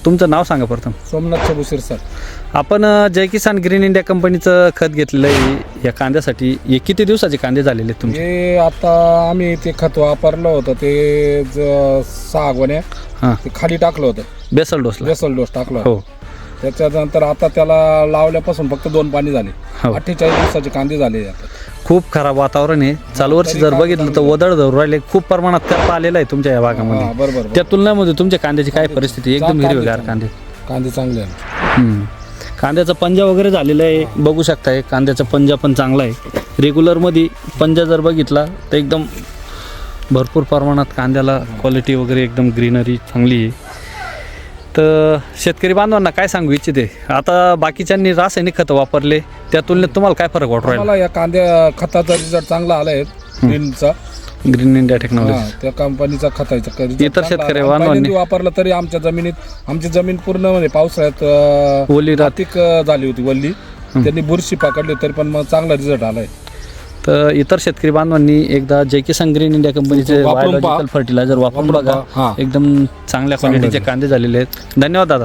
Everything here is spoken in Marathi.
तुमचं नाव सांगा प्रथम. सोमनाथ चबुशीर सर. आपण जय किसान ग्रीन इंडिया कंपनीचं खत घेतलेलं आहे या कांद्यासाठी. हे किती दिवसाचे कांदे झालेले आहेत तुमचे? हे आता आम्ही ते खत वापरलं होतं ते 6 गोण्या हां, ते खाली टाकलं होतं. बेसल डोसला. बेसल डोस टाकला हो होता. त्याच्यानंतर आता त्याला लावल्यापासून फक्त 2 पाणी झाले. हो. 48 दिवसाचे कांदे झाले आता. खूप खराब वातावरण आहे. चालू वर्षी जर बघितलं तर वदळ धरून राहिले. खूप प्रमाणात करपा आलेला आहे तुमच्या या भागामध्ये. बरोबर. त्या तुलनेमध्ये तुमच्या कांद्याची काय परिस्थिती? एकदम हिरवेगार कांदे. कांदे चांगले आहे. कांद्याचा पंजा वगैरे झालेला आहे, बघू शकताय. कांद्याचा पंजा पण चांगला आहे. रेग्युलरमध्ये पंजा जर बघितला तर एकदम भरपूर प्रमाणात कांद्याला क्वालिटी वगैरे एकदम ग्रीनरी चांगली आहे. तर शेतकरी बांधवांना काय सांगू इच्छिते, आता बाकीच्यांनी रासायनिक खतं वापरले त्या तुलनेत तुम्हाला काय फरक वाटू राहिला? मला या कांद्या खताचा रिझल्ट चांगला आला आहे. ग्रीनचा ग्रीन इंडिया टेक्नॉलॉजी त्या कंपनीचा खताचा result इतर चांगला शेतकरी आला. बांधवांनी पहिल्यांदा वापरलं तरी आमची जमीन पूर्ण म्हणजे पावसाळ्यात ओली राहते. रातिक झाली होती वल्ली. त्यांनी बुरशी पकडली तरी पण मग चांगला रिझल्ट आलाय. तर इतर शेतकरी बांधवांनी एकदा जय किसान ग्रीन इंडिया कंपनीचे वापरून बायोलॉजिकल फर्टिलायझर वापरून बघा. हां. एकदम चांगल्या क्वालिटीचे कांदे झालेले आहेत. धन्यवाद दादा.